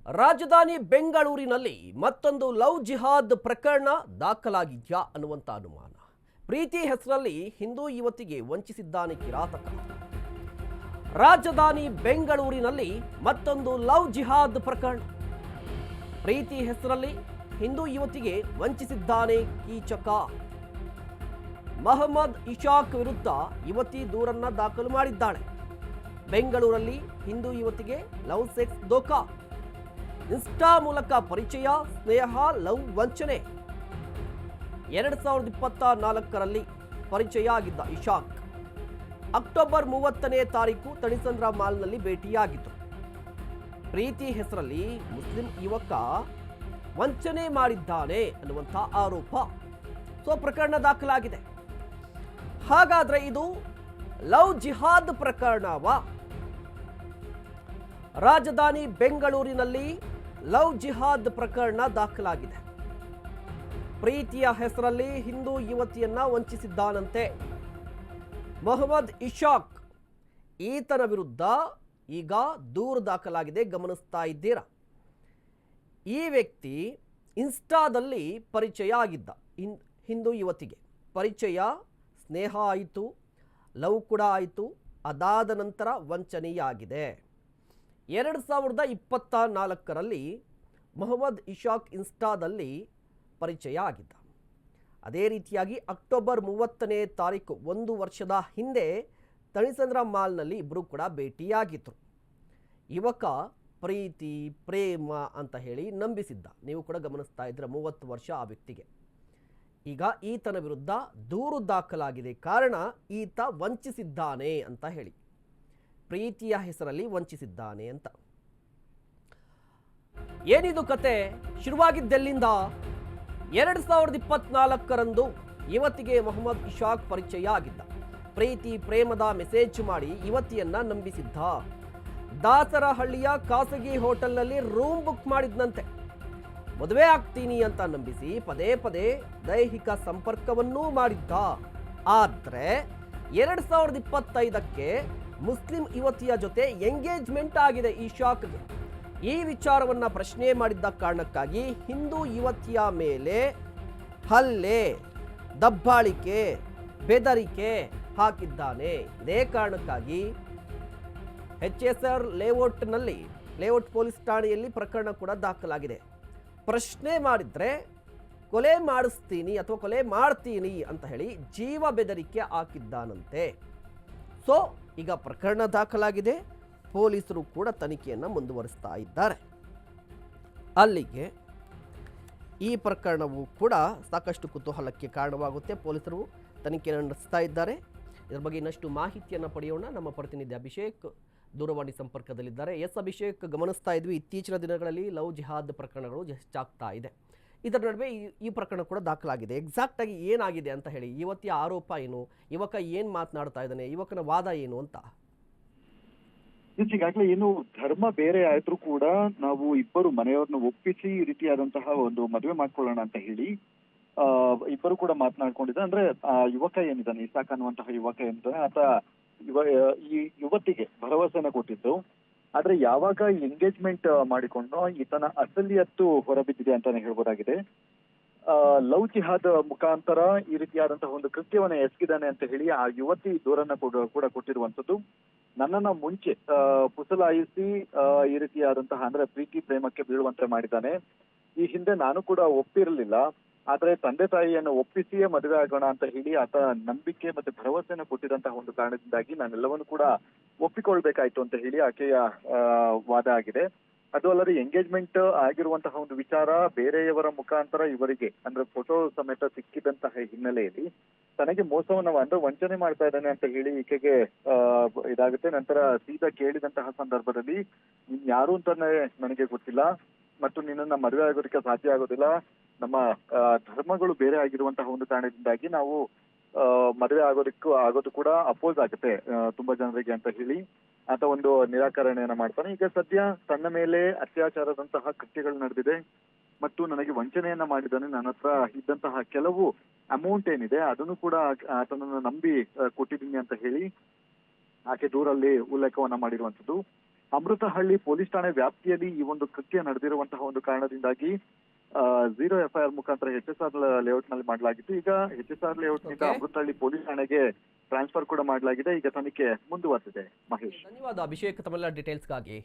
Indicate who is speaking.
Speaker 1: ರಾಜಧಾನಿ ಬೆಂಗಳೂರಿನಲ್ಲಿ ಮತ್ತೊಂದು ಲವ್ ಜಿಹಾದ್ ಪ್ರಕರಣ ದಾಖಲಾಗಿದ್ಯಾ ಅನ್ನುವಂತ ಅನುಮಾನ. ಪ್ರೀತಿ ಹೆಸರಲ್ಲಿ ಹಿಂದೂ ಯುವತಿಗೆ ವಂಚಿಸಿದ್ದಾನೆ ಕಿರಾತಕ. ರಾಜಧಾನಿ ಬೆಂಗಳೂರಿನಲ್ಲಿ ಮತ್ತೊಂದು ಲವ್ ಜಿಹಾದ್ ಪ್ರಕರಣ. ಪ್ರೀತಿ ಹೆಸರಲ್ಲಿ ಹಿಂದೂ ಯುವತಿಗೆ ವಂಚಿಸಿದ್ದಾನೆ ಕೀಚಕ. ಮೊಹಮ್ಮದ್ ಇಶಾಕ್ ವಿರುದ್ಧ ಯುವತಿ ದೂರನ್ನ ದಾಖಲು ಮಾಡಿದ್ದಾಳೆ. ಬೆಂಗಳೂರಲ್ಲಿ ಹಿಂದೂ ಯುವತಿಗೆ ಲವ್ ಸೆಕ್ಸ್ ದೋಖಾ, ಇನ್ಸ್ಟಾ ಮೂಲಕ ಪರಿಚಯ, ಸ್ನೇಹ, ಲವ್ ವಂಚನೆ. 2024ರಲ್ಲಿ ಪರಿಚಯ ಆಗಿದ್ದ ಇಶಾಕ್ ಅಕ್ಟೋಬರ್ 30ನೇ ತಾರೀಕು ತಣಿಸಂದ್ರ ಮಾಲ್ನಲ್ಲಿ ಭೇಟಿಯಾಗಿತ್ತು. ಪ್ರೀತಿ ಹೆಸರಲ್ಲಿ ಮುಸ್ಲಿಂ ಯುವಕ ವಂಚನೆ ಮಾಡಿದ್ದಾನೆ ಅನ್ನುವಂಥ ಆರೋಪ. ಪ್ರಕರಣ ದಾಖಲಾಗಿದೆ. ಹಾಗಾದ್ರೆ ಇದು ಲವ್ ಜಿಹಾದ್ ಪ್ರಕರಣವಾ? ರಾಜಧಾನಿ ಬೆಂಗಳೂರಿನಲ್ಲಿ ಲವ್ ಜಿಹಾದ್ ಪ್ರಕರಣ ದಾಖಲಾಗಿದೆ. ಪ್ರೀತಿಯ ಹೆಸರಲ್ಲಿ ಹಿಂದೂ ಯುವತಿಯನ್ನ ವಂಚಿಸಿದ್ದಾನಂತೆ ಮೊಹಮ್ಮದ್ ಇಶಾಕ್. ಈತನ ವಿರುದ್ಧ ಈಗ ದೂರು ದಾಖಲಾಗಿದೆ. ಗಮನಿಸ್ತಾ ಇದ್ದೀರಾ? ಈ ವ್ಯಕ್ತಿ ಇನ್ಸ್ಟಾದಲ್ಲಿ ಪರಿಚಯ ಆಗಿದ್ದ ಹಿಂದೂ ಯುವತಿಗೆ. ಪರಿಚಯ, ಸ್ನೇಹ ಆಯಿತು, ಲವ್ ಕೂಡ ಆಯಿತು. ಅದಾದ ನಂತರ ವಂಚನೆಯಾಗಿದೆ. 2024ರಲ್ಲಿ ಮೊಹಮ್ಮದ್ ಇಶಾಕ್ ಇನ್ಸ್ಟಾದಲ್ಲಿ ಪರಿಚಯ ಆಗಿದ್ದ. ಅದೇ ರೀತಿಯಾಗಿ ಅಕ್ಟೋಬರ್ 30ನೇ ತಾರೀಕು, 1 ವರ್ಷದ ಹಿಂದೆ ತಣಿಸಂದ್ರ ಮಾಲ್ನಲ್ಲಿ ಇಬ್ಬರು ಕೂಡ ಭೇಟಿಯಾಗಿದ್ದರು. ಯುವಕ ಪ್ರೀತಿ, ಪ್ರೇಮ ಅಂತ ಹೇಳಿ ನಂಬಿಸಿದ್ದ. ನೀವು ಕೂಡ ಗಮನಿಸ್ತಾ ಇದ್ರೆ 30 ವರ್ಷ ಆ ವ್ಯಕ್ತಿಗೆ. ಈಗ ಈತನ ವಿರುದ್ಧ ದೂರು ದಾಖಲಾಗಿದೆ. ಕಾರಣ, ಈತ ವಂಚಿಸಿದ್ದಾನೆ ಅಂತ ಹೇಳಿ, ಪ್ರೀತಿಯ ಹೆಸರಲ್ಲಿ ವಂಚಿಸಿದ್ದಾನೆ ಅಂತ. ಏನಿದು ಕತೆ? ಶುರುವಾಗಿದ್ದೆಲ್ಲಿಂದ? 2024ರಂದು ಯುವತಿಗೆ ಮೊಹಮ್ಮದ್ ಇಶಾಕ್ ಪರಿಚಯ ಆಗಿದ್ದ. ಪ್ರೀತಿ, ಪ್ರೇಮದ ಮೆಸೇಜ್ ಮಾಡಿ ಯುವತಿಯನ್ನ ನಂಬಿಸಿದ್ದ. ದಾಸರಹಳ್ಳಿಯ ಖಾಸಗಿ ಹೋಟೆಲ್ನಲ್ಲಿ ರೂಮ್ ಬುಕ್ ಮಾಡಿದ್ನಂತೆ. ಮದುವೆ ಆಗ್ತೀನಿ ಅಂತ ನಂಬಿಸಿ ಪದೇ ಪದೇ ದೈಹಿಕ ಸಂಪರ್ಕವನ್ನೂ ಮಾಡಿದ್ದ. ಆದ್ರೆ 2025ಕ್ಕೆ ಮುಸ್ಲಿಂ ಯುವತಿಯ ಜೊತೆ ಎಂಗೇಜ್ಮೆಂಟ್ ಆಗಿದೆ ಇಶಾಕ್ಗೆ. ಈ ವಿಚಾರವನ್ನ ಪ್ರಶ್ನೆ ಮಾಡಿದ್ದ ಕಾರಣಕ್ಕಾಗಿ ಹಿಂದೂ ಯುವತಿಯ ಮೇಲೆ ಹಲ್ಲೆ, ದಬ್ಬಾಳಿಕೆ, ಬೆದರಿಕೆ ಹಾಕಿದ್ದಾನೆ. ಇದೇ ಕಾರಣಕ್ಕಾಗಿ HSR ಲೇಔಟ್ ಪೊಲೀಸ್ ಠಾಣೆಯಲ್ಲಿ ಪ್ರಕರಣ ಕೂಡ ದಾಖಲಾಗಿದೆ. ಪ್ರಶ್ನೆ ಮಾಡಿದ್ರೆ ಕೊಲೆ ಮಾಡಿಸ್ತೀನಿ ಅಥವಾ ಕೊಲೆ ಮಾಡ್ತೀನಿ ಅಂತ ಹೇಳಿ ಜೀವ ಬೆದರಿಕೆ ಹಾಕಿದ್ದಾನಂತೆ. ಈಗ ಪ್ರಕರಣ ದಾಖಲಾಗಿದೆ. ಪೊಲೀಸರು ಕೂಡ ತನಿಖೆಯನ್ನು ಮುಂದುವರಿಸ್ತಾ ಇದ್ದಾರೆ. ಅಲ್ಲಿಗೆ ಈ ಪ್ರಕರಣವು ಕೂಡ ಸಾಕಷ್ಟು ಕುತೂಹಲಕ್ಕೆ ಕಾರಣವಾಗುತ್ತೆ. ಪೊಲೀಸರು ತನಿಖೆಯನ್ನು ನಡೆಸ್ತಾ ಇದ್ದಾರೆ. ಇದರ ಬಗ್ಗೆ ಇನ್ನಷ್ಟು ಮಾಹಿತಿಯನ್ನು ಪಡೆಯೋಣ. ನಮ್ಮ ಪ್ರತಿನಿಧಿ ಅಭಿಷೇಕ್ ದೂರವಾಣಿ ಸಂಪರ್ಕದಲ್ಲಿದ್ದಾರೆ. ಎಸ್ ಅಭಿಷೇಕ್, ಗಮನಿಸ್ತಾ ಇದ್ವಿ ಇತ್ತೀಚಿನ ದಿನಗಳಲ್ಲಿ ಲವ್ ಜಿಹಾದ್ ಪ್ರಕರಣಗಳು ಹೆಚ್ಚಾಗ್ತಾ ಇದೆ. ಇದರ ನಡುವೆ ಈ ಪ್ರಕರಣ ಕೂಡ ದಾಖಲಾಗಿದೆ. ಎಕ್ಸಾಕ್ಟ್ ಆಗಿ ಏನಾಗಿದೆ ಅಂತ ಹೇಳಿ, ಯುವತಿಯ ಆರೋಪ ಏನು, ಯುವಕ ಏನ್ ಮಾತನಾಡ್ತಾ ಇದ್ದಾನೆ, ಯುವಕನ ವಾದ ಏನು ಅಂತ?
Speaker 2: ಈಗಾಗಲೇ ಏನು ಧರ್ಮ ಬೇರೆ ಆದ್ರೂ ಕೂಡ ನಾವು ಇಬ್ಬರು ಮನೆಯವ್ರನ್ನ ಒಪ್ಪಿಸಿ ಈ ರೀತಿಯಾದಂತಹ ಒಂದು ಮದುವೆ ಮಾಡ್ಕೊಳ್ಳೋಣ ಅಂತ ಹೇಳಿ ಇಬ್ಬರು ಕೂಡ ಮಾತನಾಡ್ಕೊಂಡಿದ್ದ. ಅಂದ್ರೆ ಆ ಯುವಕ ಏನಿದ್ದಾನೆ, ಇಸಾಕ್ ಅನ್ನುವಂತಹ ಯುವಕ ಏನಿದ್ದಾನೆ, ಆತ ಈ ಯುವತಿಗೆ ಭರವಸೆನ ಕೊಟ್ಟಿದ್ದು. ಆದ್ರೆ ಯಾವಾಗ ಎಂಗೇಜ್ಮೆಂಟ್ ಮಾಡಿಕೊಂಡು ಈತನ ಅಸಲಿಯತ್ತು ಹೊರಬಿದ್ದಿದೆ ಅಂತಾನೆ ಹೇಳ್ಬೋದಾಗಿದೆ. ಲವ್ ಜಿಹಾದ್ ಮುಖಾಂತರ ಈ ರೀತಿಯಾದಂತಹ ಒಂದು ಕೃತ್ಯವನ್ನ ಎಸಗಿದ್ದಾನೆ ಅಂತ ಹೇಳಿ ಆ ಯುವತಿ ದೂರನ್ನ ಕೂಡ ಕೊಟ್ಟಿರುವಂತದ್ದು. ನನ್ನನ್ನ ಮುಂಚೆ ಪುಸಲಾಯಿಸಿ ಈ ರೀತಿಯಾದಂತಹ ಅಂದ್ರೆ ಪ್ರೀತಿ ಪ್ರೇಮಕ್ಕೆ ಬೀಳುವಂತೆ ಮಾಡಿದ್ದಾನೆ. ಈ ಹಿಂದೆ ನಾನು ಕೂಡ ಒಪ್ಪಿರಲಿಲ್ಲ, ಆದ್ರೆ ತಂದೆ ತಾಯಿಯನ್ನು ಒಪ್ಪಿಸಿಯೇ ಮದುವೆ ಆಗೋಣ ಅಂತ ಹೇಳಿ ಆತ ನಂಬಿಕೆ ಮತ್ತೆ ಭರವಸೆಯನ್ನು ಕೊಟ್ಟಿದಂತಹ ಒಂದು ಕಾರಣದಿಂದಾಗಿ ನಾನೆಲ್ಲವನ್ನು ಕೂಡ ಒಪ್ಪಿಕೊಳ್ಬೇಕಾಯ್ತು ಅಂತ ಹೇಳಿ ಆಕೆಯ ವಾದ ಆಗಿದೆ. ಅದು ಅಲ್ಲದೆ ಎಂಗೇಜ್ಮೆಂಟ್ ಆಗಿರುವಂತಹ ಒಂದು ವಿಚಾರ ಬೇರೆಯವರ ಮುಖಾಂತರ ಇವರಿಗೆ ಅಂದ್ರೆ ಫೋಟೋ ಸಮೇತ ಸಿಕ್ಕಿದಂತಹ ಹಿನ್ನೆಲೆಯಲ್ಲಿ ತನಗೆ ಮೋಸವನ್ನ ಅಂದ್ರೆ ವಂಚನೆ ಮಾಡ್ತಾ ಇದ್ದಾನೆ ಅಂತ ಹೇಳಿ ಈಕೆಗೆ ಇದಾಗುತ್ತೆ. ನಂತರ ಸೀದಾ ಕೇಳಿದಂತಹ ಸಂದರ್ಭದಲ್ಲಿ ನೀನ್ ಯಾರು ಅಂತಾನೆ ನನಗೆ ಗೊತ್ತಿಲ್ಲ ಮತ್ತು ನಿನ್ನನ್ನ ಮದುವೆ ಆಗೋದಕ್ಕೆ ಸಾಧ್ಯ ಆಗೋದಿಲ್ಲ, ನಮ್ಮ ಧರ್ಮಗಳು ಬೇರೆ ಆಗಿರುವಂತಹ ಒಂದು ಕಾರಣದಿಂದಾಗಿ ನಾವು ಮದುವೆ ಆಗೋದು ಕೂಡ ಅಪೋಸ್ ಆಗುತ್ತೆ ತುಂಬಾ ಜನರಿಗೆ ಅಂತ ಹೇಳಿ ಆತ ಒಂದು ನಿರಾಕರಣೆಯನ್ನ ಮಾಡ್ತಾನೆ. ಈಗ ಸದ್ಯ ತನ್ನ ಮೇಲೆ ಅತ್ಯಾಚಾರದಂತಹ ಕೃತ್ಯಗಳು ನಡೆದಿದೆ ಮತ್ತು ನನಗೆ ವಂಚನೆಯನ್ನ ಮಾಡಿದ್ದಾನೆ. ನನ್ನ ಹತ್ರ ಇದ್ದಂತಹ ಕೆಲವು ಅಮೌಂಟ್ ಏನಿದೆ ಅದನ್ನು ಕೂಡ ಆತನನ್ನು ನಂಬಿ ಕೊಟ್ಟಿದ್ದೀನಿ ಅಂತ ಹೇಳಿ ಆಕೆ ದೂರಲ್ಲಿ ಉಲ್ಲೇಖವನ್ನ ಮಾಡಿರುವಂತದ್ದು. ಅಮೃತಹಳ್ಳಿ ಪೊಲೀಸ್ ಠಾಣೆ ವ್ಯಾಪ್ತಿಯಲ್ಲಿ ಈ ಒಂದು ಕೃತ್ಯ ನಡೆದಿರುವಂತಹ ಒಂದು ಕಾರಣದಿಂದಾಗಿ 0 FIR ಮುಖಾಂತರ HSR ಲೇಔಟ್ ನಲ್ಲಿ ಮಾಡಲಾಗಿತ್ತು. ಈಗ HSR ಲೇಔಟ್ ನಿಂದ ಅಮೃತಹಳ್ಳಿ ಪೊಲೀಸ್ ಠಾಣೆಗೆ ಟ್ರಾನ್ಸ್ಫರ್ ಕೂಡ ಮಾಡಲಾಗಿದೆ. ಈಗ ತನಿಖೆ ಮುಂದುವರೆದಿದೆ. ಮಹೇಶ್,
Speaker 1: ಧನ್ಯವಾದ ಅಭಿಷೇಕ್ ತಮ್ಮೆಲ್ಲ ಡೀಟೇಲ್ಸ್ಗಾಗಿ.